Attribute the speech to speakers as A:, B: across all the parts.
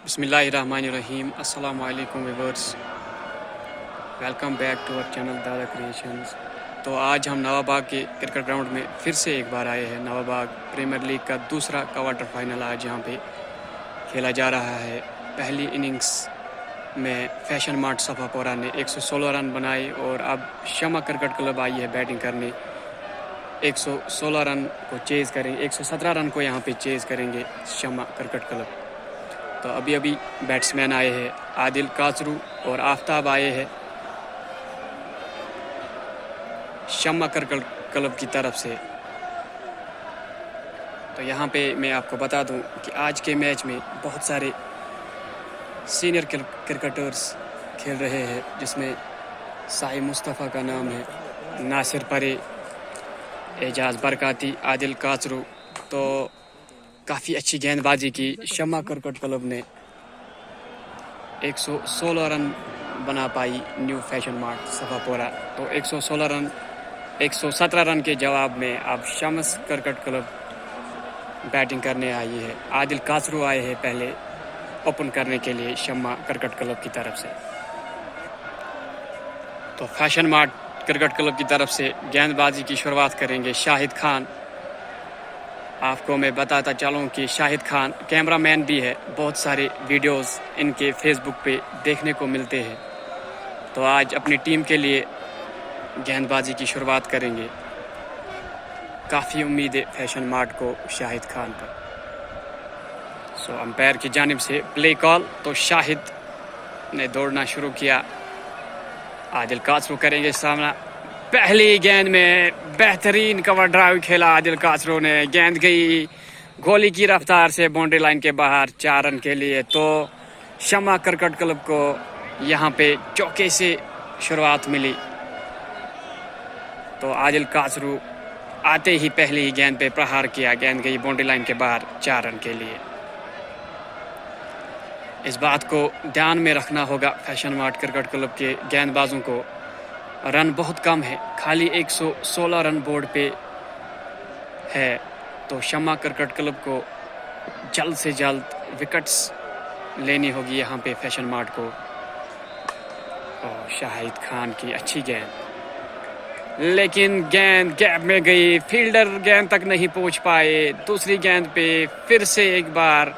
A: बिस्मिल्लाहिर्रहमानिर्रहीम। अस्सलाम वालेकुम viewers, welcome back to our channel Dada Creations. तो आज हम नवाबाग के क्रिकेट ग्राउंड में फिर से एक बार आए हैं। नवाबाग प्रीमियर लीग का दूसरा क्वार्टर फाइनल आज यहाँ पे खेला जा रहा है। पहली इनिंग्स में फैशन मार्ट सफापोरा ने 116 रन बनाए और अब शमा क्रिकेट क्लब आई है बैटिंग करने। 116 रन को चेज़ करेंगे, 117 रन को यहाँ पे चेज़ करेंगे शमा क्रिकेट क्लब। तो अभी बैट्समैन आए हैं आदिल कासरू और आफ्ताब आए हैं शमा क्रिकेट क्लब की तरफ से। तो यहाँ पे मैं आपको बता दूं कि आज के मैच में बहुत सारे सीनियर क्रिकेटर्स खेल रहे हैं, जिसमें साहिब मुस्तफ़ा का नाम है, नासिर परे, एजाज बरकाती, आदिल कासरू। तो काफ़ी अच्छी गेंदबाजी की शमा क्रिकेट क्लब ने। 116 रन बना pi nu fashion mart Safapora. तो 116 रन 117 रन के जवाब में अब शम्स क्रिकेट क्लब बैटिंग करने आई है। आदिल कासरू आए हैं पहले ओपन करने के लिए शमा क्रिकेट क्लब की तरफ से। तो फैशन मार्ट क्रिकेट क्लब की तरफ से गेंदबाजी की शुरुआत करेंगे शाहिद खान। आपको मैं बताता चलूँ कि शाहिद खान कैमरामैन भी है। बहुत सारे वीडियोस इनके फेसबुक पे देखने को मिलते हैं। तो आज अपनी टीम के लिए गेंदबाजी की शुरुआत करेंगे। काफ़ी उम्मीद है फैशन मार्ट को शाहिद खान पर। सो अंपायर की जानिब से प्ले कॉल। तो शाहिद ने दौड़ना शुरू किया। आदिल कासरू करेंगे सामना। पहली गेंद में बेहतरीन कवर ड्राइव खेला आदिल कासरू ने। गेंद गई गोली की रफ्तार से बाउंड्री लाइन के बाहर 4 रन के लिए। तो शमा क्रिकेट क्लब को यहाँ पे चौके से शुरुआत मिली। तो आदिल कासरू आते ही पहली ही गेंद पे प्रहार किया। गेंद गई बाउंड्री लाइन के बाहर 4 रन के लिए। इस बात को ध्यान में रखना होगा फैशन मार्ट क्रिकेट क्लब के गेंदबाजों को। रन बहुत कम है, खाली 116 रन बोर्ड पे है। तो शमा क्रिकेट क्लब को जल्द से जल्द विकेट्स लेनी होगी यहाँ पे फैशन मार्ट को। और शाहिद खान की अच्छी गेंद, लेकिन गेंद गैप में गई। फील्डर गेंद तक नहीं पहुँच पाए। दूसरी गेंद पे फिर से एक बार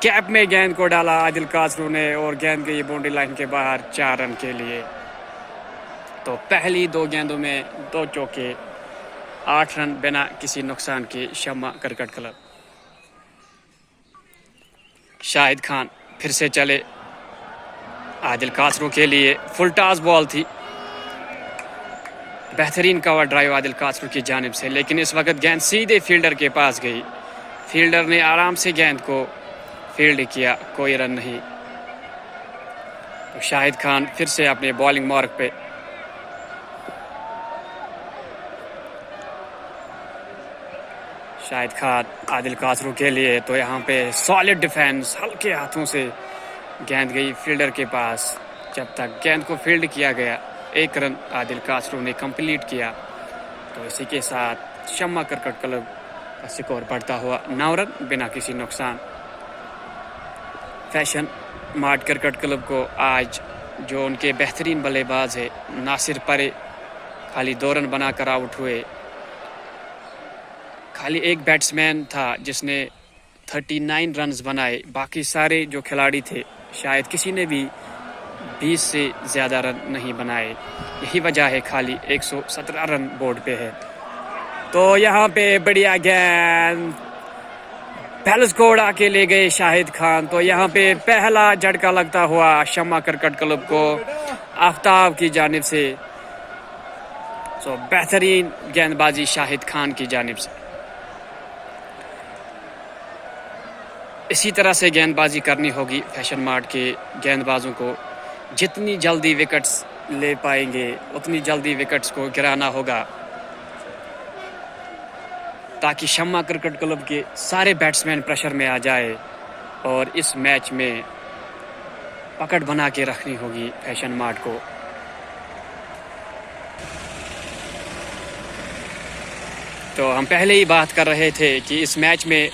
A: गैप में गेंद को डाला आदिल कासरू ने और गेंद गई बाउंड्री लाइन के बाहर 4 रन के लिए। तो पहली 2 गेंदों में 2 चौके, 8 रन बिना किसी नुकसान के शमा क्रिकेट क्लब। शाहिद खान फिर से चले आदिल कासरू के लिए। फुल टॉस बॉल थी। बेहतरीन कवर ड्राइव आदिल कासरू की जानिब से, लेकिन इस वक्त गेंद सीधे फील्डर के पास गई। फील्डर ने आराम से गेंद को फील्ड किया, कोई रन नहीं। तो शाहिद खान फिर से अपने बॉलिंग मार्क पे। शाहिद खान आदिल कासरू के लिए। तो यहाँ पे सॉलिड डिफेंस, हल्के हाथों से गेंद गई फील्डर के पास। जब तक गेंद को फील्ड किया गया, 1 रन आदिल कासरू ने कंप्लीट किया। तो इसी के साथ शमा क्रिकेट क्लब का स्कोर बढ़ता हुआ 9 रन बिना किसी नुकसान। फैशन मार्ट क्रिकेट क्लब को आज जो उनके बेहतरीन बल्लेबाज है नासिर परे, खाली 2 रन बनाकर आउट हुए। खाली एक बैट्समैन था जिसने 39 रन्स बनाए। बाकी सारे जो खिलाड़ी थे शायद किसी ने भी 20 से ज़्यादा रन नहीं बनाए। यही वजह है खाली 117 रन बोर्ड पे है। तो यहाँ पे बढ़िया गेंद पहले को उड़ा के ले गए शाहिद खान। तो यहाँ पे पहला झटका लगता हुआ शमा क्रिकेट क्लब को आफ्ताब की जानिब से। तो बेहतरीन गेंदबाजी शाहिद खान की जानिब से। इसी तरह से गेंदबाजी करनी होगी फैशन मार्ट के गेंदबाजों को। जितनी जल्दी विकेट्स ले पाएंगे उतनी जल्दी विकेट्स को गिराना होगा, ताकि शमा क्रिकेट क्लब के सारे बैट्समैन प्रेशर में आ जाए। और इस मैच में पकड़ बना के रखनी होगी फैशन मार्ट को। तो हम पहले ही बात कर रहे थे कि इस मैच में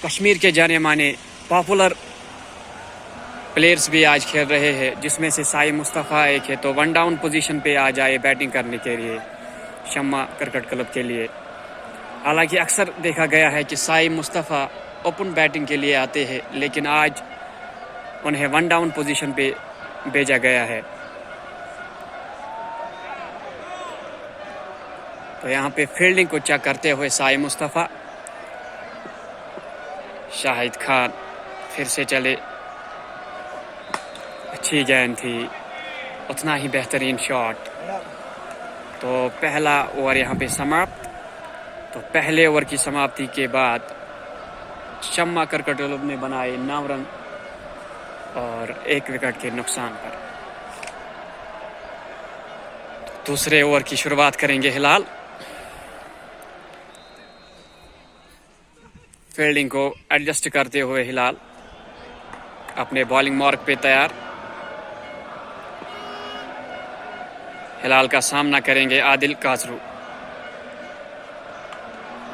A: कश्मीर के जाने माने पॉपुलर प्लेयर्स भी आज खेल रहे हैं, जिसमें से साइम मुस्तफ़ा एक है। तो 1 डाउन पोजीशन पे आ जाए बैटिंग करने के लिए शम्मा क्रिकेट क्लब के लिए। हालांकि अक्सर देखा गया है कि साइम मुस्तफ़ा ओपन बैटिंग के लिए आते हैं, लेकिन आज उन्हें 1 डाउन पोजीशन पे भेजा गया है। तो यहाँ पे फील्डिंग को चेक करते हुए साइम मुस्तफ़ा, शाहिद खान फिर से चले, अच्छी गेंद थी, उतना ही बेहतरीन शॉट। तो पहला ओवर यहाँ पे समाप्त। तो पहले ओवर की समाप्ति के बाद शम्मा क्रिकेट क्लब ने बनाए 9 रन और 1 विकेट के नुकसान पर। तो दूसरे ओवर की शुरुआत करेंगे हिलाल। फील्डिंग को एडजस्ट करते हुए हिलाल अपने बॉलिंग मार्क पे तैयार। हिलाल का सामना करेंगे आदिल कासरू।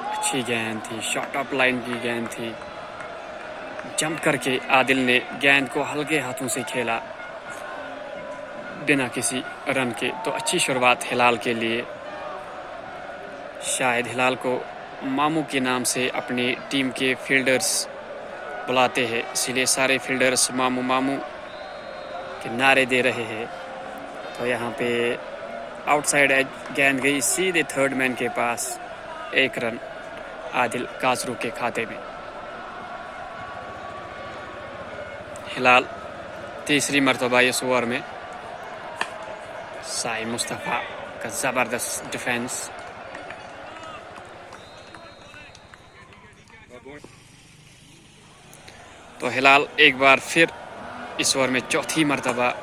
A: अच्छी गेंद थी, शॉर्ट ऑफ लाइन की गेंद थी, जंप करके आदिल ने गेंद को हल्के हाथों से खेला बिना किसी रन के। तो अच्छी शुरुआत हिलाल के लिए। शायद हिलाल को मामू के नाम से अपनी टीम के फील्डर्स बुलाते हैं, इसलिए सारे फील्डर्स मामू मामू के नारे दे रहे हैं। तो यहाँ पे आउटसाइड एज गेंद गई सीधे थर्ड मैन के पास। 1 रन आदिल कासरू के खाते में। हिलाल तीसरी मरतबा इस ओवर में। साइम मुस्तफ़ा का ज़बरदस्त डिफेंस। तो हिलाल एक बार फिर इस ओवर में चौथी मरतबा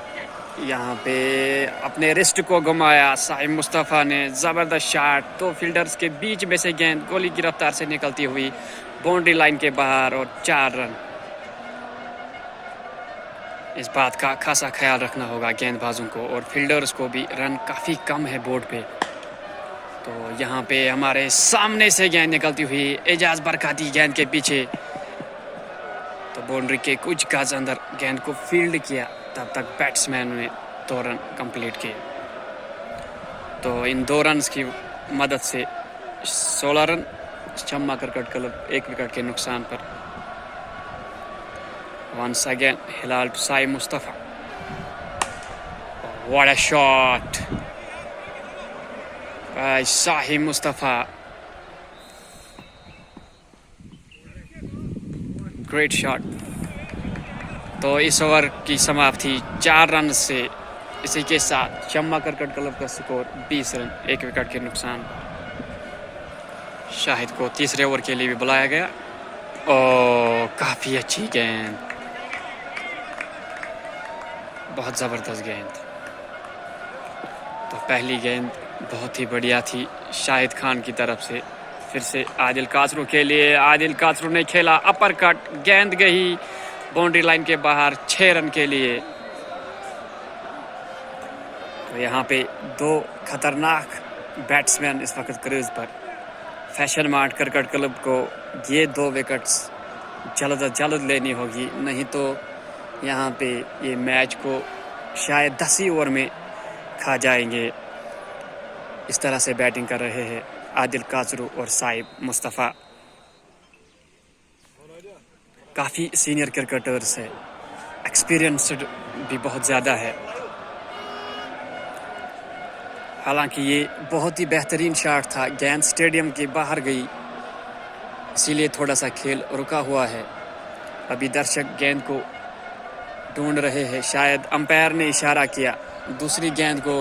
A: यहाँ पे अपने रिस्ट को घुमाया। साइम मुस्तफ़ा ने ज़बरदस्त शॉट, तो फील्डर्स के बीच में से गेंद गोली की रफ्तार से निकलती हुई बाउंड्री लाइन के बाहर और 4 रन। इस बात का खासा ख्याल रखना होगा गेंदबाजों को और फील्डर्स को भी। रन काफ़ी कम है बोर्ड पे। तो यहाँ पे हमारे सामने से गेंद निकलती हुई एजाज बरकाती गेंद के पीछे, तो बाउंड्री के कुछ गज अंदर गेंद को फील्ड किया, तब तक बैट्समैन ने 2 रन कंप्लीट किए। तो इन 2 रन की मदद से 16 रन शम्मा क्रिकेट क्लब 1 विकेट के नुकसान पर। Once again Hilal to Saim Mustafa. What a shot by Saim Mustafa, great shot. तो इस ओवर की समाप्ति 4 रन से। इसी के साथ शम्मा क्रिकेट क्लब का स्कोर 20 रन 1 विकेट के नुकसान। शाहिद को तीसरे ओवर के लिए भी बुलाया गया। और काफ़ी अच्छी गेंद, बहुत ज़बरदस्त गेंद। तो पहली गेंद बहुत ही बढ़िया थी शाहिद खान की तरफ से। फिर से आदिल कासरू के लिए। आदिल कासरू ने खेला अपर कट, गेंद गई बाउंड्री लाइन के बाहर 6 रन के लिए। तो यहाँ पे 2 खतरनाक बैट्समैन इस वक्त क्रीज पर। फैशन मार्ट क्रिकेट क्लब को ये 2 विकेट्स जल्द अज जल्द लेनी होगी, नहीं तो यहाँ पे ये मैच को शायद 10 ही ओवर में खा जाएंगे। इस तरह से बैटिंग कर रहे हैं आदिल कासरू और साइम मुस्तफ़ा। काफ़ी सीनियर क्रिकेटर्स है, एक्सपीरियंस्ड भी बहुत ज़्यादा है। हालांकि ये बहुत ही बेहतरीन शॉट था, गेंद स्टेडियम के बाहर गई, इसीलिए थोड़ा सा खेल रुका हुआ है। अभी दर्शक गेंद को ढूंढ रहे हैं। शायद अंपायर ने इशारा किया दूसरी गेंद को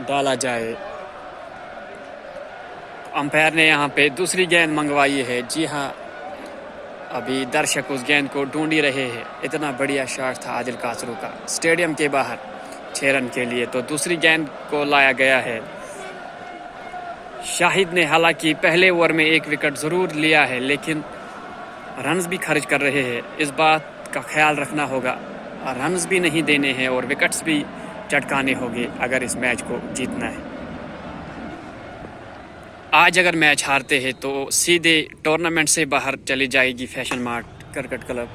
A: डाला जाए। अंपायर ने यहाँ पे दूसरी गेंद मंगवाई है। जी हाँ, अभी दर्शक उस गेंद को ढूंढ ही रहे हैं। इतना बढ़िया शॉट था आदिल कासरू का स्टेडियम के बाहर 6 रन के लिए। तो दूसरी गेंद को लाया गया है। शाहिद ने हालांकि पहले ओवर में 1 विकेट ज़रूर लिया है, लेकिन रन्स भी खर्च कर रहे हैं। इस बात का ख्याल रखना होगा, रन्स भी नहीं देने हैं और विकेट्स भी चटकाने होंगे अगर इस मैच को जीतना है। आज अगर मैच हारते हैं तो सीधे टूर्नामेंट से बाहर चली जाएगी फैशन मार्ट क्रिकेट क्लब।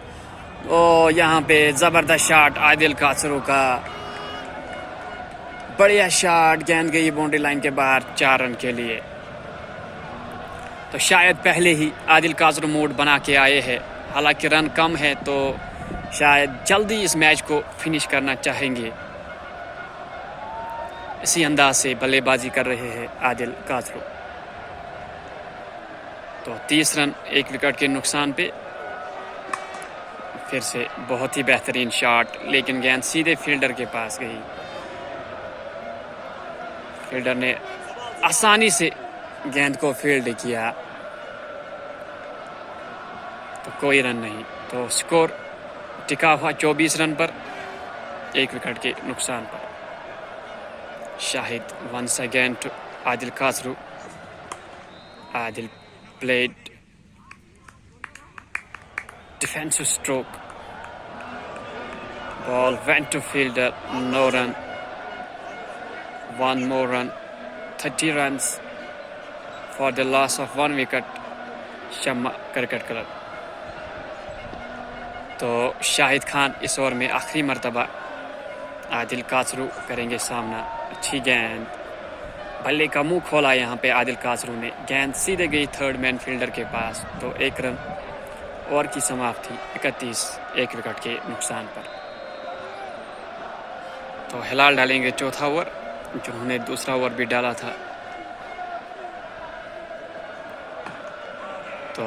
A: ओ यहाँ पे ज़बरदस्त शॉट आदिल कासरू का, बढ़िया शॉट, गेंद गई बाउंड्री लाइन के बाहर 4 रन के लिए। तो शायद पहले ही आदिल कासरू मूड बना के आए हैं, हालांकि रन कम है तो शायद जल्दी इस मैच को फिनिश करना चाहेंगे। इसी अंदाज से बल्लेबाजी कर रहे हैं आदिल कासरू। तो 30 रन 1 विकेट के नुकसान पे। फिर से बहुत ही बेहतरीन शॉट, लेकिन गेंद सीधे फील्डर के पास गई। फील्डर ने आसानी से गेंद को फील्ड किया, तो कोई रन नहीं। तो स्कोर टिका हुआ 24 रन पर 1 विकेट के नुकसान पर। Shahid once again to Adil Kasru. Adil played defensive stroke. Ball went to fielder, no run. One more run, 30 runs for the loss of 1 wicket. Shamma cricket club. तो शाहिद खान इस ओवर में आखिरी मर्तबा आदिल कासरू करेंगे सामना। अच्छी गेंद, बल्ले का मुंह खोला यहाँ पे आदिल कासरू ने, गेंद सीधे गई थर्ड मैन फील्डर के पास। तो 1 रन, ओवर की समाप्ति 31 1 विकेट के नुकसान पर। तो हिलाल डालेंगे चौथा ओवर, जिन्होंने दूसरा ओवर भी डाला था। तो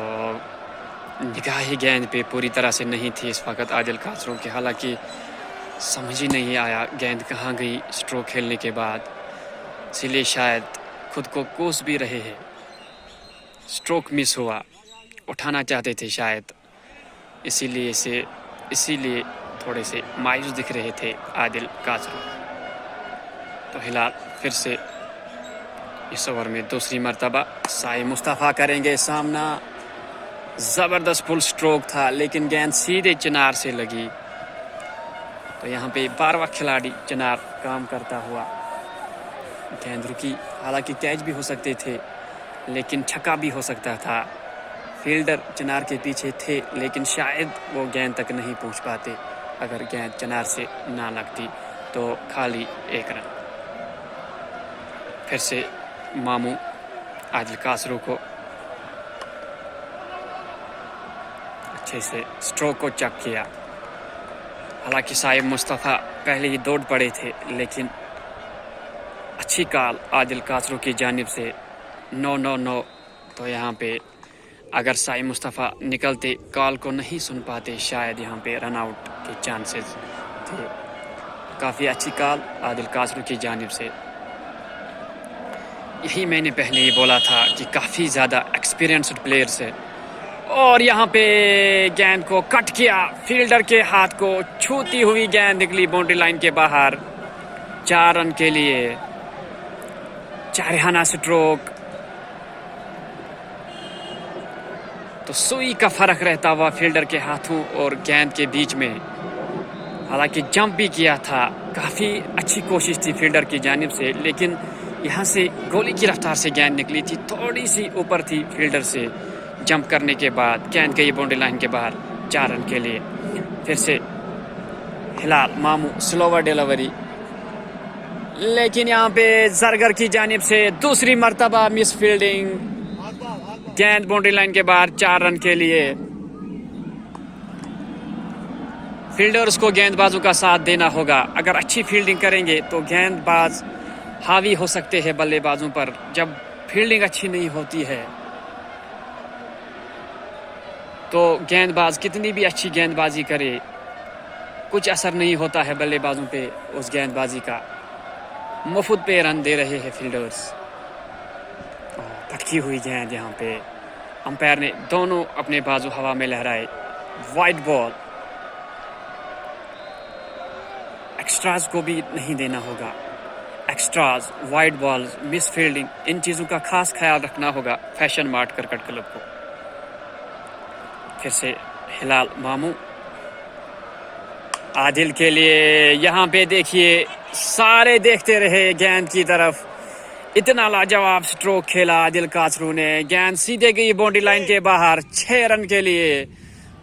A: निगाह ही गेंद पे पूरी तरह से नहीं थी इस वक्त आदिल कासरू के, हालांकि समझ ही नहीं आया गेंद कहाँ गई स्ट्रोक खेलने के बाद, इसलिए शायद खुद को कोस भी रहे हैं। स्ट्रोक मिस हुआ, उठाना चाहते थे शायद, इसीलिए थोड़े से मायूस दिख रहे थे आदिल कासरू। तो हिलाल फिर से इस ओवर में दूसरी मर्तबा साई मुस्तफ़ा करेंगे सामना। ज़बरदस्त फुल स्ट्रोक था, लेकिन गेंद सीधे चिनार से लगी। तो यहाँ पे 12वां खिलाड़ी चिनार काम करता हुआ, गेंद रुकी। हालांकि कैच भी हो सकते थे, लेकिन छक्का भी हो सकता था। फील्डर चिनार के पीछे थे, लेकिन शायद वो गेंद तक नहीं पहुँच पाते अगर गेंद चिनार से ना लगती। तो खाली 1 रन। फिर से मामू आदिल कासरू को अच्छे से स्ट्रोक को चेक किया। हालांकि साहिब मुस्तफ़ा पहले ही दौड़ पड़े थे, लेकिन अच्छी कॉल आदिल कासरू की जानिब से, 9-9-9। तो यहाँ पे अगर साहिब मुस्तफ़ा निकलते, कॉल को नहीं सुन पाते, शायद यहाँ पे रन आउट के चांसेस थे। काफ़ी अच्छी कॉल आदिल कासरू की जानिब से। यही मैंने पहले ही बोला था कि काफ़ी ज़्यादा एक्सपीरियंस्ड प्लेयर्स है। और यहाँ पे गेंद को कट किया, फील्डर के हाथ को छूती हुई गेंद निकली बाउंड्री लाइन के बाहर। 4 रन के लिए चारहाना स्ट्रोक। तो सुई का फर्क रहता हुआ फील्डर के हाथों और गेंद के बीच में। हालांकि जंप भी किया था, काफ़ी अच्छी कोशिश थी फील्डर की जानिब से, लेकिन यहाँ से गोली की रफ्तार से गेंद निकली थी, थोड़ी सी ऊपर थी फील्डर से। जंप करने के बाद गेंद गई बाउंड्री लाइन के बाहर 4 रन के लिए। फिर से हिलाल मामू स्लोवर डिलीवरी, लेकिन यहाँ पे जरगर की जानिब से दूसरी मर्तबा मिस फील्डिंग। गेंद बाउंड्री लाइन के बाहर 4 रन के लिए। फील्डर्स को गेंदबाजों का साथ देना होगा। अगर अच्छी फील्डिंग करेंगे तो गेंदबाज हावी हो सकते हैं बल्लेबाजों पर। जब फील्डिंग अच्छी नहीं होती है तो गेंदबाज कितनी भी अच्छी गेंदबाजी करे, कुछ असर नहीं होता है बल्लेबाजों पे उस गेंदबाजी का। मुफ्त पे रन दे रहे हैं फील्डर्स। भटकी हुई गेंद, यहाँ पे अंपायर ने दोनों अपने बाजू हवा में लहराए। वाइड बॉल, एक्स्ट्राज को भी नहीं देना होगा। Extras, wide ball, miss fielding, इन चीज़ों का खास ख्याल रखना होगा फैशन मार्ट क्रिकेट क्लब को। फिर से हिलाल मामू आदिल के लिए, यहाँ पे देखिए सारे देखते रहे गेंद की तरफ। इतना लाजवाब स्ट्रोक खेला आदिल कासरू ने, गेंद सीधे गई बाउंड्री लाइन के बाहर 6 रन के लिए।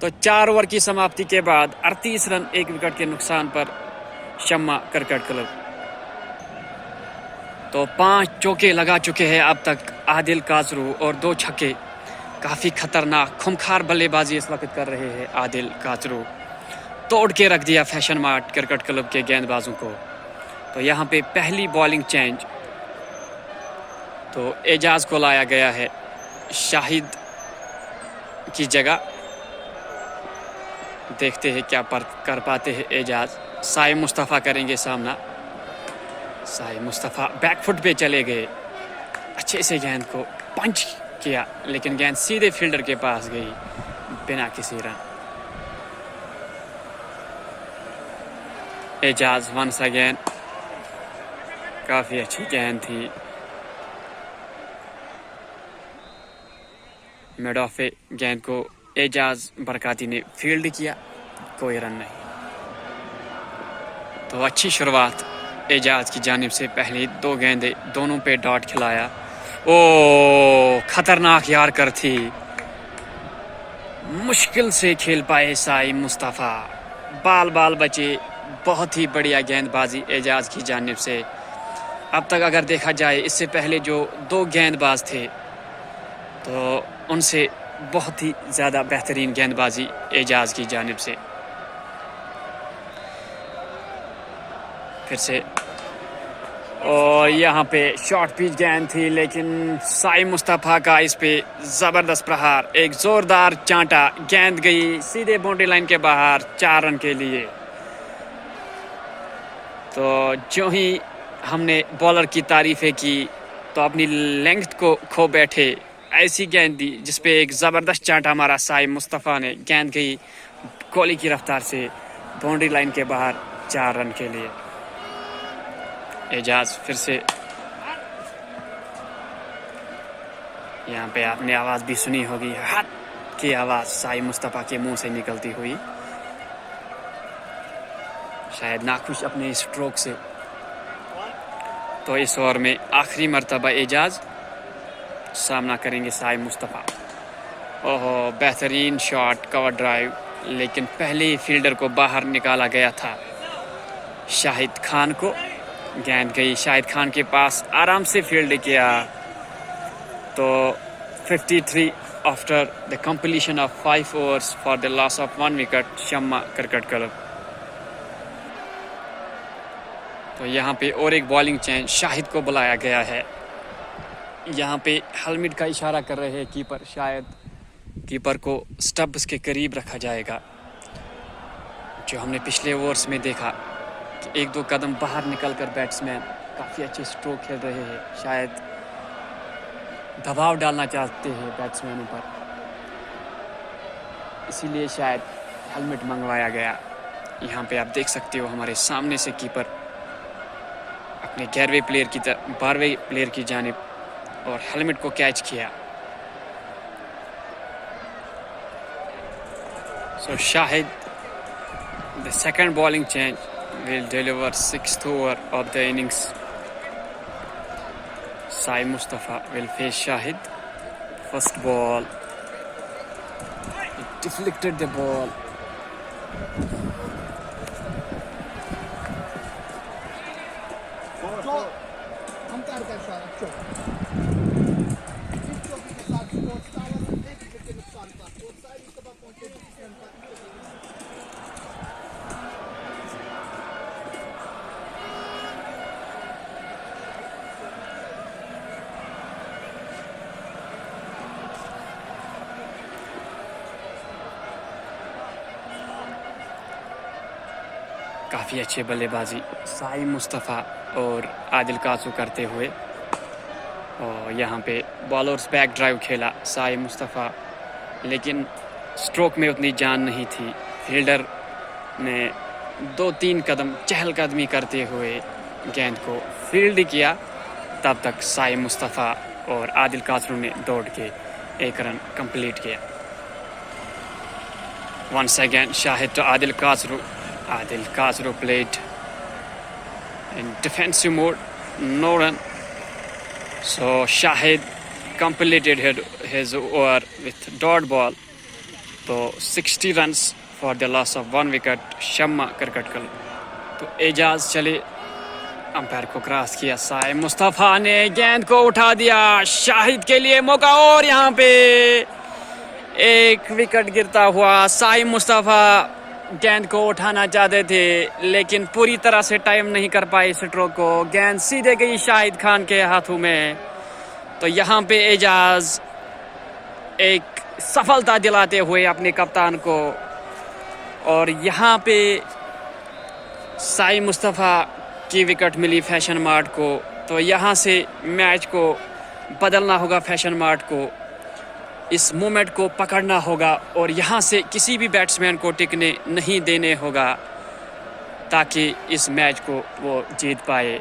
A: तो 4 ओवर की समाप्ति के बाद 38 रन 1 विकेट के नुकसान पर शम्मा क्रिकेट क्लब। तो 5 चौके लगा चुके हैं अब तक आदिल काजरू और 2 छक्के। काफ़ी खतरनाक खूंखार बल्लेबाजी इस वक्त कर रहे हैं आदिल काजरू। तोड़ के रख दिया फैशन मार्ट क्रिकेट क्लब के गेंदबाजों को। तो यहाँ पे पहली बॉलिंग चेंज, तो एजाज को लाया गया है शाहिद की जगह। देखते हैं क्या कर पाते हैं एजाज। साइम मुस्तफ़ा करेंगे सामना। साइम मुस्तफ़ा बैकफुट पे चले गए, अच्छे से गेंद को पंच किया, लेकिन गेंद सीधे फील्डर के पास गई बिना किसी रन। एजाज वंस अगेन, काफ़ी अच्छी गेंद थी। मिड ऑफ पे गेंद को एजाज बरकाती ने फील्ड किया, कोई रन नहीं। तो अच्छी शुरुआत एजाज की जानिब से। पहले 2 गेंदे दोनों पे डॉट खिलाया। ओ खतरनाक यार्कर थी, मुश्किल से खेल पाए साइम मुस्तफ़ा। बाल बचे। बहुत ही बढ़िया गेंदबाजी एजाज की जानिब से। अब तक अगर देखा जाए, इससे पहले जो 2 गेंदबाज थे तो उनसे बहुत ही ज़्यादा बेहतरीन गेंदबाजी एजाज की जानिब से। फिर से, और यहाँ पे शॉर्ट पिच गेंद थी, लेकिन साइम मुस्तफ़ा का इस पे ज़बरदस्त प्रहार, एक ज़ोरदार चांटा, गेंद गई सीधे बाउंड्री लाइन के बाहर 4 रन के लिए। तो जो ही हमने बॉलर की तारीफ़ें की तो अपनी लेंथ को खो बैठे। ऐसी गेंद दी जिसपे एक ज़बरदस्त चांटा मारा साइम मुस्तफ़ा ने, गेंद गई गोली की रफ्तार से बाउंड्री लाइन के बाहर 4 रन के लिए। एजाज फिर से, यहाँ पे आपने आवाज़ भी सुनी होगी, हाथ की आवाज़ साइम मुस्तफ़ा के मुंह से निकलती हुई, शायद नाखुश अपने स्ट्रोक से। तो इस ओवर में आखिरी मर्तबा एजाज सामना करेंगे साइम मुस्तफ़ा। ओहो, बेहतरीन शॉट, कवर ड्राइव, लेकिन पहले ही फील्डर को बाहर निकाला गया था शाहिद खान को। गेंद गई शाहिद खान के पास, आराम से फील्ड किया। तो 53 after the completion of 5 overs for the loss of 1 wicket Shamma cricket club. तो यहाँ पे और एक बॉलिंग चेंज, शाहिद को बुलाया गया है। यहाँ पे हेलमेट का इशारा कर रहे हैं कीपर, शायद कीपर को स्टब्स के करीब रखा जाएगा। जो हमने पिछले ओवर्स में देखा कि 1-2 कदम बाहर निकलकर बैट्समैन काफ़ी अच्छे स्ट्रोक खेल रहे हैं, शायद दबाव डालना चाहते हैं बैट्समैनों पर, इसीलिए शायद हेलमेट मंगवाया गया। यहाँ पे आप देख सकते हो हमारे सामने से कीपर अपने 11वें प्लेयर की 12वें प्लेयर की जानिब और हेलमेट को कैच किया। So Shahid, the second bowling change will deliver 6th over of the innings. Saim Mustafa will face Shahid. First ball, it deflected the ball. काफ़ी अच्छे बल्लेबाजी साइम मुस्तफ़ा और आदिल काजरू करते हुए। और यहाँ पे बॉलर्स बैक ड्राइव खेला साइम मुस्तफ़ा, लेकिन स्ट्रोक में उतनी जान नहीं थी। फील्डर ने 2-3 कदम चहलकदमी करते हुए गेंद को फील्ड किया, तब तक साइम मुस्तफ़ा और आदिल काजरू ने दौड़ के 1 रन कंप्लीट किया। Once again Shahid to Adil Kazru. Adil Kazru played in defensive mode, no run. So Shahid completed his over with dot ball. तो 60 runs for the loss of 1 wicket Shamma cricket club. तो एजाज चले, umpire को cross किया, साइम मुस्तफ़ा ने गेंद को उठा दिया, शाहिद के लिए मौका और यहाँ पे एक विकेट गिरता हुआ। साइम मुस्तफ़ा गेंद को उठाना चाहते थे लेकिन पूरी तरह से टाइम नहीं कर पाए स्ट्रोक को, गेंद सीधे गई शाहिद खान के हाथों में। तो यहाँ पे एजाज एक सफलता दिलाते हुए अपने कप्तान को, और यहाँ पे साइम मुस्तफ़ा की विकेट मिली फैशन मार्ट को। तो यहाँ से मैच को बदलना होगा, फैशन मार्ट को इस मोमेंट को पकड़ना होगा और यहाँ से किसी भी बैट्समैन को टिकने नहीं देने होगा ताकि इस मैच को वो जीत पाए।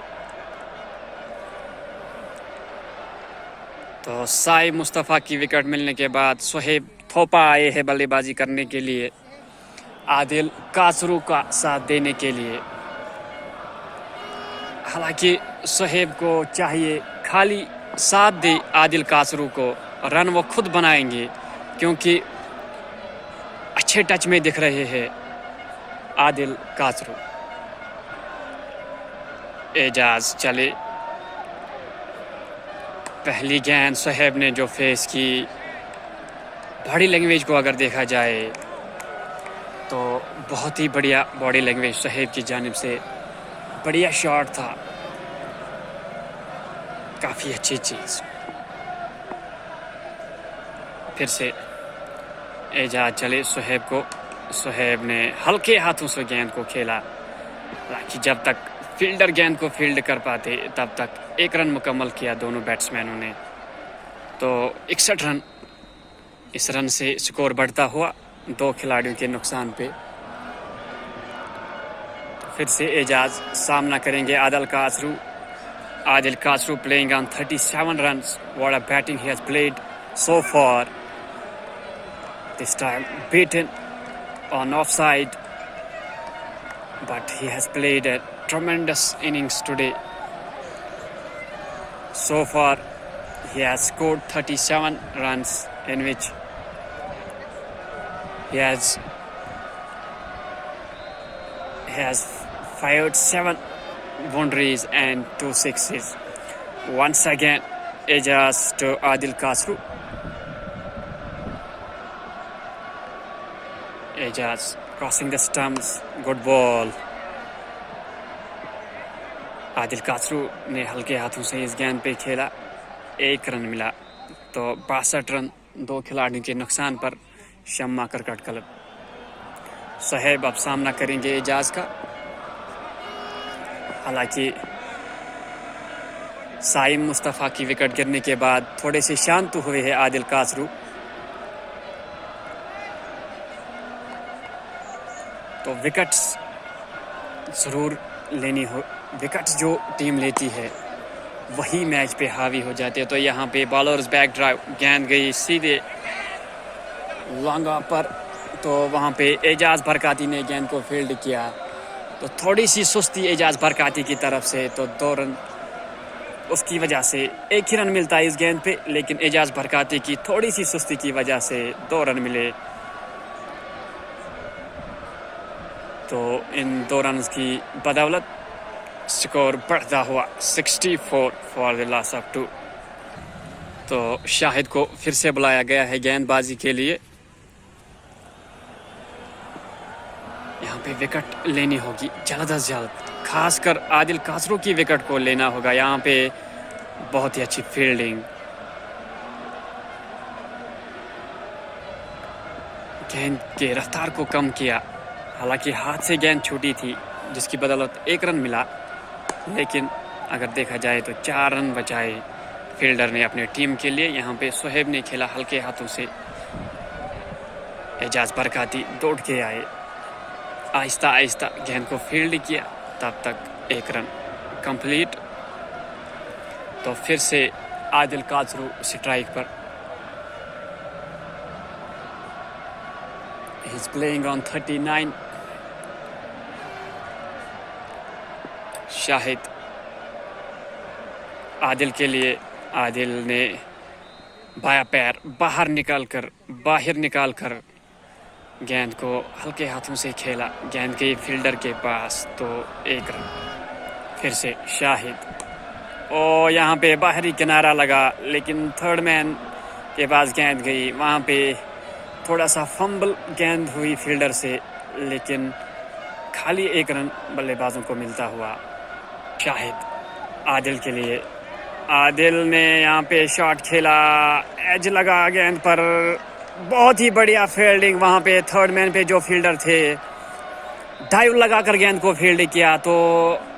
A: तो साइम मुस्तफ़ा की विकेट मिलने के बाद सोहेब थोपा आए हैं बल्लेबाजी करने के लिए, आदिल कासरू का साथ देने के लिए। हालांकि सोहेब को चाहिए खाली साथ दे आदिल कासरू को, रन वो खुद बनाएंगे क्योंकि अच्छे टच में दिख रहे हैं आदिल कासरू। एजाज चले, पहली गेंद सोहेब ने जो फेस की, बॉडी लैंग्वेज को अगर देखा जाए तो बहुत ही बढ़िया बॉडी लैंग्वेज सोहेब की जानिब से, बढ़िया शॉट था, काफ़ी अच्छी चीज़। फिर से एजाज चले सोहेब ने हल्के हाथों से गेंद को खेला, ताकि जब तक फील्डर गेंद को फील्ड कर पाते तब तक 1 रन मुकम्मल किया दोनों बैट्समैनों ने। तो 61 रन, इस रन से स्कोर बढ़ता हुआ 2 खिलाड़ियों के नुकसान पे। फिर से एजाज सामना करेंगे Adil Kasru playing on 37 runs. What a batting he has played so far. This time beaten on offside, but he has played a tremendous innings today. So far he has scored 37 runs, in which he has fired 7 boundaries and 2 sixes. Once again Ejaz to Adil Kasru. Ejaz crossing the stumps, good ball. Adil Kasru ने हल्के हाथों से इस गेंद पे खेला, 1 run मिला। तो 62 रन 2 खिलाड़ियों के नुकसान पर शम्मा क्रिकेट क्लब। सोहेब अब सामना करेंगे एजाज का। हालांकि साइम मुस्तफ़ा की विकेट गिरने के बाद थोड़े से शांत हुए हैं आदिल कासरू। तो विकेट्स ज़रूर लेनी हो, विकेट्स जो टीम लेती है वही मैच पे हावी हो जाते हैं। तो यहाँ पे बॉलर्स बैक ड्राइव, गेंद गई सीधे लॉन्गा पर, तो वहाँ पे एजाज बरकाती ने गेंद को फील्ड किया। तो थोड़ी सी सुस्ती एजाज बरकाती की तरफ से, तो 2 रन उसकी वजह से, 1 ही रन मिलता है इस गेंद पे, लेकिन एजाज बरकाती की थोड़ी सी सुस्ती की वजह से 2 रन मिले। तो इन 2 रन की बदौलत स्कोर बढ़ता हुआ 64 फॉर द लॉस ऑफ 2। तो शाहिद को फिर से बुलाया गया है गेंदबाजी के लिए। यहाँ पे विकेट लेनी होगी जल्द अज जल्द, खासकर आदिल कासरू की विकेट को लेना होगा। यहाँ पे बहुत ही अच्छी फील्डिंग, गेंद के रफ्तार को कम किया। हालांकि हाथ से गेंद छूटी थी जिसकी बदौलत 1 रन मिला, लेकिन अगर देखा जाए तो 4 रन बचाए फील्डर ने अपने टीम के लिए। यहाँ पे सोहेब ने खेला हल्के हाथों से, एजाज बरकाती दौड़ के आए, आहिस्ता आहिस्ता गेंद को फील्ड किया, तब तक 1 रन कंप्लीट। तो फिर से आदिल कासरू स्ट्राइक पर। He is playing on 39। Shahid Adil के लिए, आदिल ने बाया पैर बाहर निकाल कर गेंद को हल्के हाथों से खेला, गेंद गई फील्डर के पास, तो 1 रन। फिर से शाहिद, और यहाँ पे बाहरी किनारा लगा, लेकिन थर्ड मैन के पास गेंद गई। वहाँ पे थोड़ा सा फंबल गेंद हुई फील्डर से, लेकिन खाली 1 रन बल्लेबाजों को मिलता हुआ। शाहिद आदिल के लिए, आदिल ने यहाँ पे शॉट खेला, एज लगा गेंद पर, बहुत ही बढ़िया फील्डिंग। वहाँ पे थर्ड मैन पे जो फील्डर थे, डाइव लगाकर गेंद को फील्ड किया, तो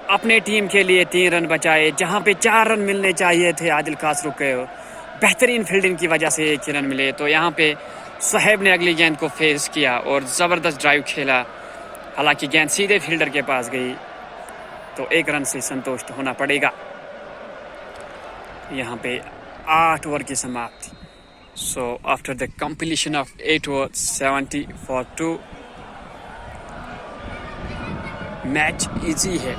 A: अपने टीम के लिए 3 रन बचाए, जहाँ पे 4 रन मिलने चाहिए थे आदिल कासरू के। बेहतरीन फील्डिंग की वजह से 1 रन मिले। तो यहाँ पे सुहेब ने अगली गेंद को फेस किया और ज़बरदस्त ड्राइव खेला, हालांकि गेंद सीधे फील्डर के पास गई, तो 1 रन से संतुष्ट होना पड़ेगा। यहाँ पे 8 ओवर की समाप्ति। So after the completion of 8 overs 70 for 2, match easy है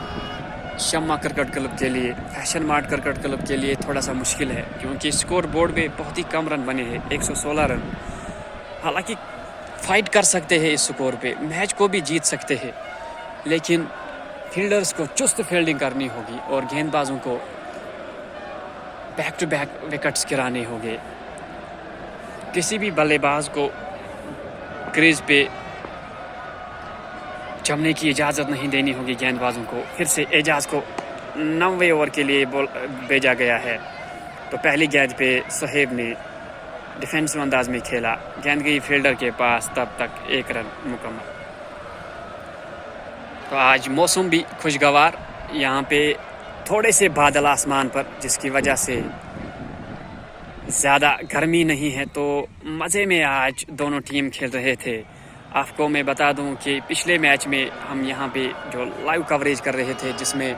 A: शम्मा क्रिकेट क्लब के लिए। फैशन मार्ट क्रिकेट क्लब के लिए थोड़ा सा मुश्किल है, क्योंकि स्कोर बोर्ड पे बहुत ही कम रन बने हैं, 116 रन। हालांकि फाइट कर सकते हैं इस स्कोर पे, मैच को भी जीत सकते हैं, लेकिन फील्डर्स को चुस्त फील्डिंग करनी होगी और गेंदबाजों को बैक टू बैक विकेट्स गिराने होंगे। किसी भी बल्लेबाज को क्रीज पे जमने की इजाज़त नहीं देनी होगी गेंदबाजों को। फिर से एजाज को 9वें ओवर के लिए भेजा गया है। तो पहली गेंद पे सुहेब ने डिफेंसिव अंदाज में खेला, गेंद गई फील्डर के पास, तब तक 1 रन मुकम्मल। तो आज मौसम भी खुशगवार, यहाँ पे थोड़े से बादल आसमान पर, जिसकी वजह से ज़्यादा गर्मी नहीं है, तो मज़े में आज दोनों टीम खेल रहे थे। आपको मैं बता दूं कि पिछले मैच में हम यहाँ पे जो लाइव कवरेज कर रहे थे, जिसमें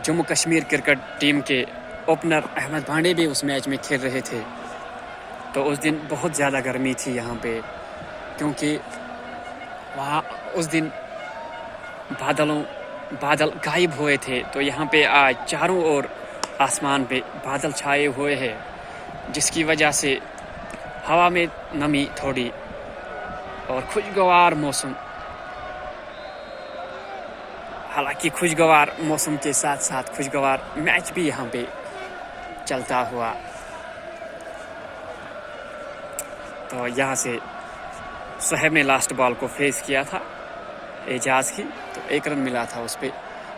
A: जम्मू कश्मीर क्रिकेट टीम के ओपनर अहमद भांडे भी उस मैच में खेल रहे थे, तो उस दिन बहुत ज़्यादा गर्मी थी यहाँ पे, क्योंकि वहाँ उस दिन बादल गायब हुए थे। तो यहाँ पे आज चारों ओर आसमान पे बादल छाए हुए हैं, जिसकी वजह से हवा में नमी थोड़ी और खुशगवार मौसम। हालांकि खुशगवार मौसम के साथ साथ खुशगवार मैच भी यहाँ पे चलता हुआ। तो यहाँ से सुहेब ने लास्ट बॉल को फेस किया था एजाज की, तो 1 रन मिला था उस पर,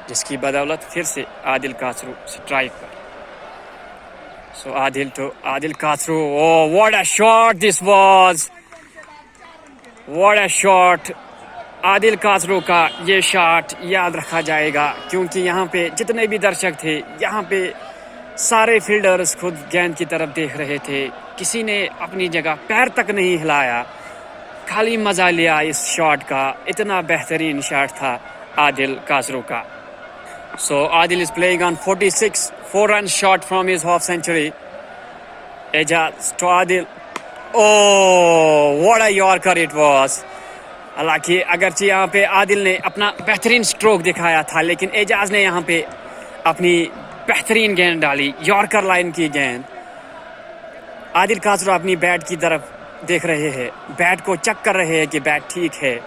A: जिसकी बदौलत फिर से आदिल कासरू स्ट्राइक पर। So Adil Kasru, oh what a shot this was, what a shot. Adil Kasru का ये शॉट याद रखा जाएगा, क्योंकि यहाँ पे जितने भी दर्शक थे, यहाँ पे सारे फील्डर्स खुद गेंद की तरफ देख रहे थे, किसी ने अपनी जगह पैर तक नहीं हिलाया, खाली मज़ा लिया इस शॉट का। इतना बेहतरीन शॉट था आदिल कासरू का। So Adil is playing on 46, 4 run shot from his half century. Ejaz to Adil, oh what a yorker it was. हालांकि अगरचे यहाँ पे आदिल ने अपना बेहतरीन स्ट्रोक दिखाया था, लेकिन एजाज ने यहाँ पे अपनी बेहतरीन गेंद डाली, यॉर्कर लाइन की गेंद। आदिल कासरू अपनी बैट की तरफ देख रहे हैं, बैट को चेक कर रहे हैं कि बैट ठीक है।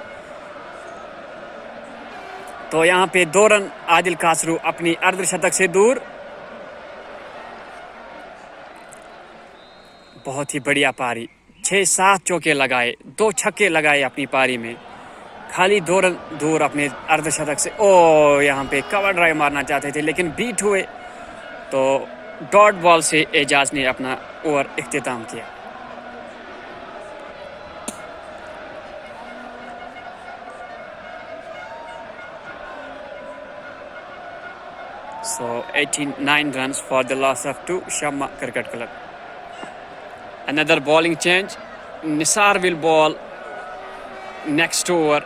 A: तो यहाँ पे 2 रन आदिल कासरू अपनी अर्धशतक से दूर। बहुत ही बढ़िया पारी, 6-7 चौके लगाए, 2 छक्के लगाए अपनी पारी में, खाली 2 रन दूर अपने अर्धशतक से। ओ यहाँ पे कवर ड्राइव मारना चाहते थे, लेकिन बीट हुए, तो डॉट बॉल से एजाज ने अपना ओवर इख्तिताम किया। So 89 runs for the loss of 2, Shamma Cricket Club. Another bowling change. Nisar will bowl next over,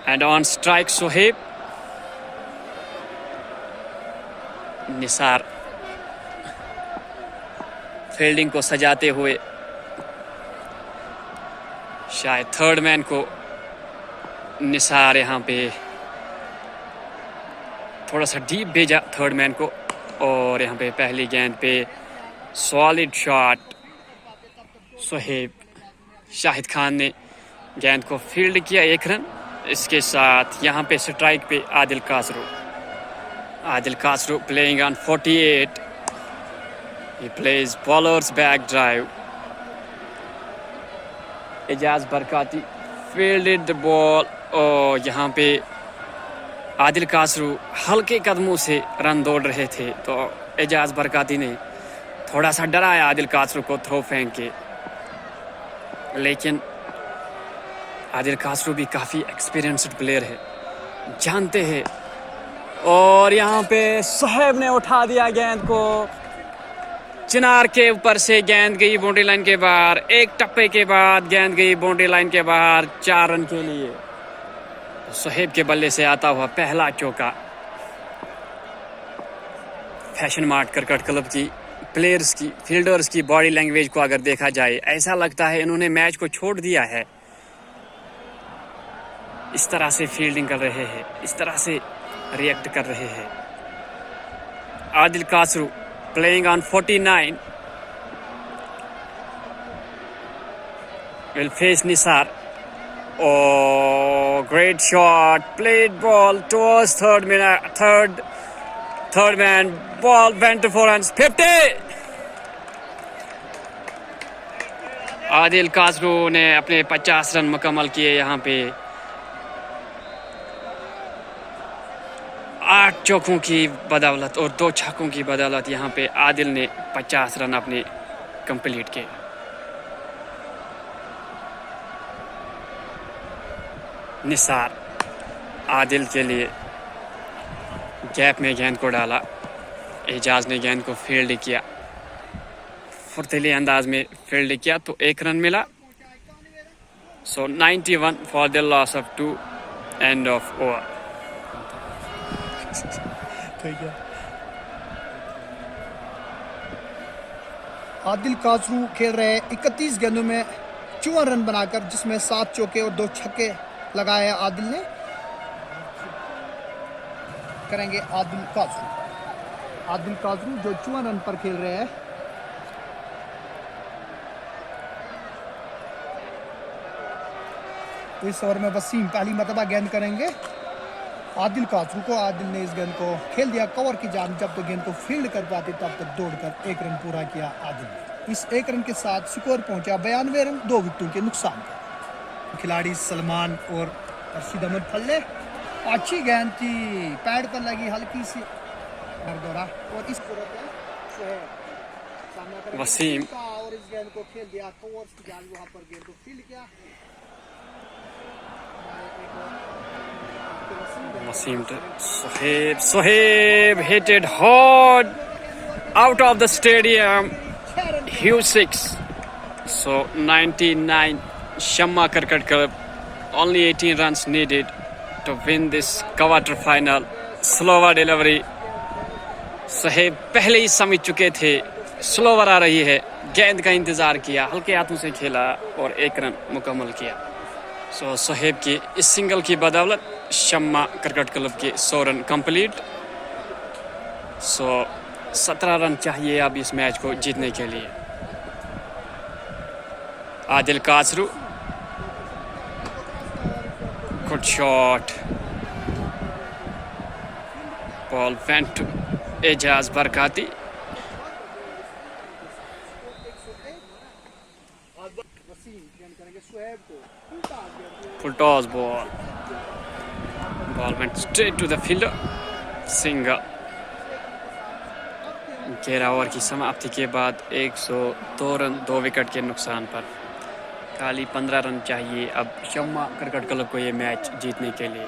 A: and on strike Sohaib. Nisar fielding को सजाते हुए शायद थर्ड मैन को निसार यहाँ पे थोड़ा सा डीप भेजा थर्ड मैन को, और यहाँ पे पहली गेंद पे सॉलिड शॉट सोहेब। शाहिद खान ने गेंद को फील्ड किया, 1 रन। इसके साथ यहाँ पे स्ट्राइक पे Adil Kasru playing on 48। He plays bowlers back drive. Ejaz Barkati fielded the ball और यहाँ पे आदिल कासरू हल्के कदमों से रन दौड़ रहे थे, तो एजाज बरकाती ने थोड़ा सा डराया आदिल कासरू को थ्रो फेंक के, लेकिन आदिल कासरू भी काफ़ी एक्सपीरियंस्ड प्लेयर है, जानते हैं। और यहाँ पे सोहेब ने उठा दिया गेंद को, चिनार के ऊपर से गेंद गई बाउंड्री लाइन के बाहर। एक टप्पे के बाद गेंद गई बाउंड्री लाइन के बाहर 4 रन के लिए। सोहेब के बल्ले से आता हुआ पहला चौका। फैशन मार्ट क्रिकेट क्लब की प्लेयर्स की, फील्डर्स की बॉडी लैंग्वेज को अगर देखा जाए, ऐसा लगता है इन्होंने मैच को छोड़ दिया है। इस तरह से फील्डिंग कर रहे हैं, इस तरह से रिएक्ट कर रहे हैं। Adil Kasru playing on 49 will face Nisar. Oh, great shot, played ball towards third man, ball went to forehands, 50. Adil Kasru ने अपने 50 रन मुकम्मल किए। यहाँ पे 8 चौकों की बदौलत और 2 छक्कों की बदौलत यहाँ पे आदिल ने 50 रन अपने कंप्लीट किए। निसार आदिल के लिए गैप में गेंद को डाला, एजाज ने गेंद को फील्ड किया, फुर्तीले अंदाज में फील्ड किया तो 1 रन मिला। So 91 for the loss of 2, end of over.
B: Adil Kasru खेल रहे हैं 31 गेंदों में 54 रन बनाकर, जिसमें 7 चौके और 2 छक्के लगाए आदिल ने। करेंगे आदिल कासरू जो 54 रन पर खेल रहे हैं। तो इस ओवर में वसीम पहली मरतबा गेंद करेंगे आदिल कासरू को। आदिल ने इस गेंद को खेल दिया कवर की जान, जब तक गेंद को फील्ड कर पाते तब तक दौड़कर 1 रन पूरा किया आदिल ने। इस 1 रन के साथ स्कोर पहुंचा 92 रन 2 विकेटों के नुकसान पर। खिलाड़ी सलमान और रशीद अहमद फल्ले, अच्छी गेंद थी, पैड पर लगी हल्की सी दौरा, और इस
A: वसीम
B: और इस गेंद को खेल दिया कवर्स की जान, वहां पर गेंद को फील्ड किया।
A: Wasim to Sohaib hit it hard out of the stadium, huge 6. So 99 Shamma Cricket Club, only 18 runs needed to win this quarter final. Slower delivery. Sohaib पहले ही समझ चुके थे स्लोवर आ रही है, गेंद का इंतजार किया, हल्के हाथों से खेला और 1 रन मुकम्मल किया। सो सोहेब की इस सिंगल की बदौलत शम्मा क्रिकेट क्लब के 100 रन कंप्लीट। सो 17 रन चाहिए अब इस मैच को जीतने के लिए। Adil Kasru, good shot, ball went to Ejaz Barkati. Full toss ball. Ball went straight to the fielder. Single. 11 over की समाप्ति के बाद 102 रन 2 विकेट के नुकसान पर खाली 15 रन चाहिए अब शम्मा क्रिकेट क्लब को ये मैच जीतने के लिए।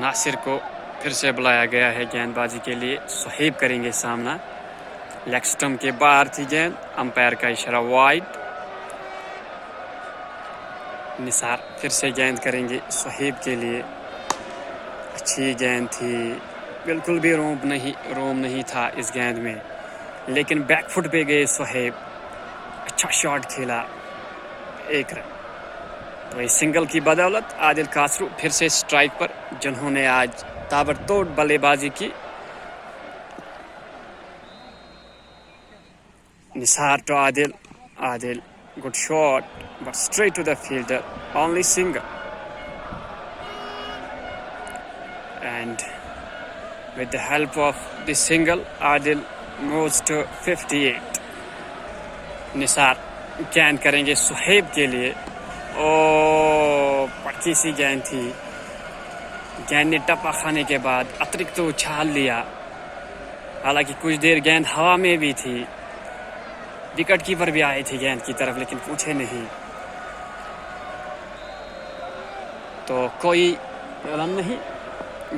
A: नासिर को फिर से बुलाया गया है गेंदबाजी के लिए। सोहेब करेंगे सामना। लेग स्टंप के बाहर थी गेंद, अंपायर का इशारा वाइड। निसार फिर से गेंद करेंगे सोहेब के लिए। अच्छी गेंद थी, बिल्कुल भी रोम नहीं था इस गेंद में, लेकिन बैकफुट पे गए सोहेब, अच्छा शॉट खेला, 1 रन। तो इस सिंगल की बदौलत आदिल कासरू फिर से स्ट्राइक पर, जिन्होंने आज ताबड़तोड़ बल्लेबाजी की। निसार तो Adil Good shot, but straight to the fielder. Only single. And with the help of the single, Adil moves to 58. Nisar गेंद करेंगे सुहेब के लिए। ओ पक्की सी गेंद थी। गेंद ने टप्पा खाने के बाद अतिरिक्त तो उछाल लिया। हालांकि कुछ देर गेंद हवा में भी थी। विकेट कीपर भी आए थे गेंद की तरफ, लेकिन पूछे नहीं। तो कोई रन नहीं।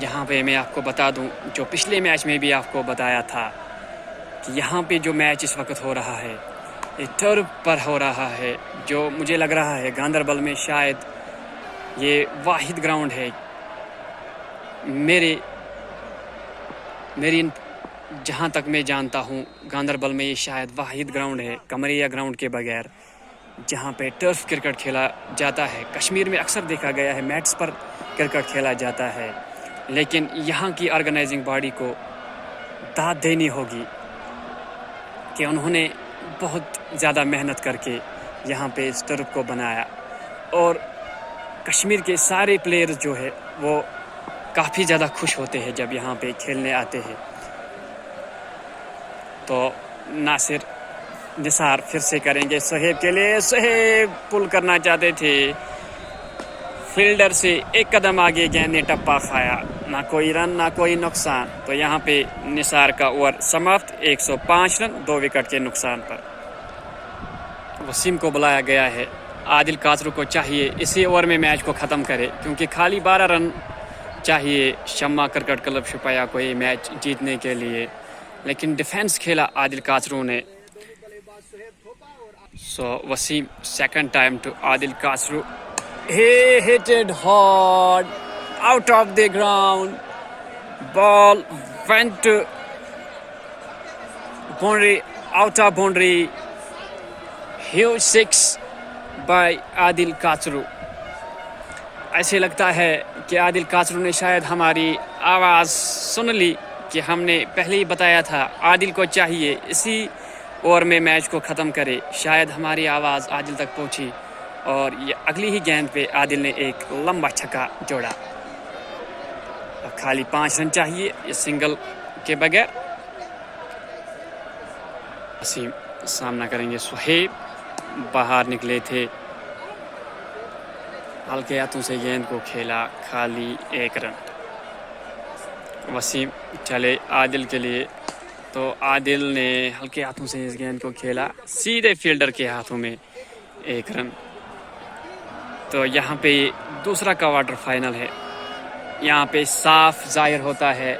A: यहाँ पे मैं आपको बता दूं, जो पिछले मैच में भी आपको बताया था कि यहाँ पे जो मैच इस वक्त हो रहा है ये टर्फ पर हो रहा है, जो मुझे लग रहा है गांदरबल में शायद ये वाहिद ग्राउंड है। मेरी जहाँ तक मैं जानता हूँ गांदरबल में ये शायद वाहिद ग्राउंड है कमरिया ग्राउंड के बगैर जहाँ पे टर्फ क्रिकेट खेला जाता है। कश्मीर में अक्सर देखा गया है मैट्स पर क्रिकेट खेला जाता है, लेकिन यहाँ की ऑर्गेनाइजिंग बॉडी को दाद देनी होगी कि उन्होंने बहुत ज़्यादा मेहनत करके यहाँ पे इस टर्फ को बनाया। और कश्मीर के सारे प्लेयर्स जो है वो काफ़ी ज़्यादा खुश होते हैं जब यहाँ पे खेलने आते हैं। तो निसार फिर से करेंगे सुहेब के लिए। सुहेब पुल करना चाहते थे, फील्डर से एक कदम आगे गेंद ने टप्पा खाया। ना कोई रन ना कोई नुकसान। तो यहाँ पे निसार का ओवर समाप्त। 105 रन 2 विकेट के नुकसान पर। वसीम को बुलाया गया है। आदिल कासरू को चाहिए इसी ओवर में मैच को ख़त्म करे, क्योंकि खाली 12 रन चाहिए शम्मा क्रिकेट क्लब शुपाया को ये मैच जीतने के लिए। लेकिन डिफेंस खेला आदिल कासरू ने। So Wasim second time to Adil Kasru. He hit it hard out of the ground. Ball went to boundary, out of boundary. Huge six by Adil Katsuru. ऐसे लगता है कि आदिल कासरू ने शायद हमारी आवाज़ सुन ली कि हमने पहले ही बताया था आदिल को चाहिए इसी ओवर में मैच को ख़त्म करे। शायद हमारी आवाज़ आदिल तक पहुंची और ये अगली ही गेंद पे आदिल ने एक लंबा छक्का जोड़ा। अब खाली 5 रन चाहिए इस सिंगल के बगैर। वसीम सामना करेंगे सुहेब। बाहर निकले थे, हल्के हाथों से गेंद को खेला, खाली 1 रन। वसीम चले आदिल के लिए, तो आदिल ने हल्के हाथों से इस गेंद को खेला, सीधे फील्डर के हाथों में 1 रन। तो यहाँ पे दूसरा क्वार्टर फाइनल है। यहाँ पे साफ जाहिर होता है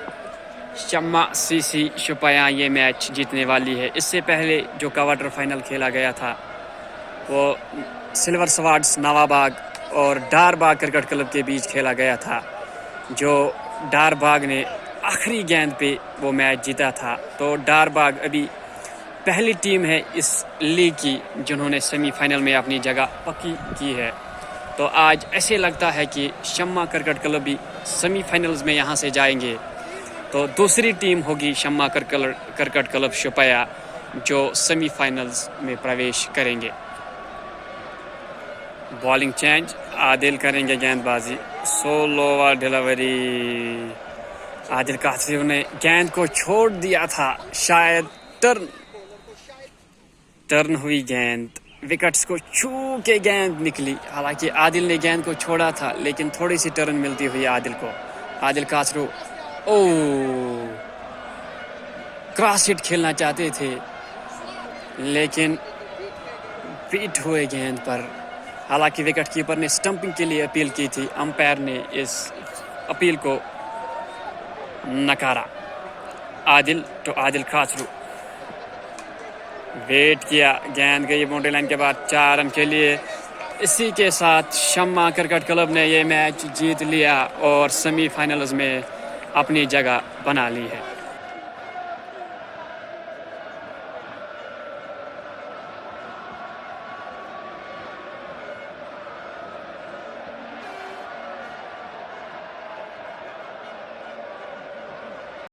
A: शम्मा सीसी शुपाया ये मैच जीतने वाली है। इससे पहले जो क्वार्टर फाइनल खेला गया था वो सिल्वर स्वार्ड्स नवाबाग और डारबाग क्रिकेट क्लब के बीच खेला गया था, जो डारबाग ने आखिरी गेंद पे वो मैच जीता था। तो डारबाग अभी पहली टीम है इस लीग की जिन्होंने सेमीफाइनल में अपनी जगह पक्की की है। तो आज ऐसे लगता है कि शम्मा क्रिकेट क्लब भी सेमीफाइनल्स में यहाँ से जाएंगे। तो दूसरी टीम होगी शम्मा क्रिकेट क्लब शुपाया जो सेमीफाइनल्स में प्रवेश करेंगे। बॉलिंग चेंज, आदिल करेंगे गेंदबाजी। Solo over delivery. Adil Kasru ने गेंद को छोड़ दिया था, शायद टर्न हुई गेंद, विकेट्स को छू के गेंद निकली। हालांकि आदिल ने गेंद को छोड़ा था, लेकिन थोड़ी सी टर्न मिलती हुई आदिल को। आदिल कासरू क्रॉस हिट खेलना चाहते थे, लेकिन बीट हुए गेंद पर। हालांकि विकेट कीपर ने स्टंपिंग के लिए अपील की थी, अंपायर ने इस अपील को नकारा। आदिल कासरू वेट किया, गेंद गई बाउंड्री लाइन के बाद 4 रन के लिए। इसी के साथ शम्मा क्रिकेट क्लब ने ये मैच जीत लिया और सेमीफाइनल्स में अपनी जगह बना ली है।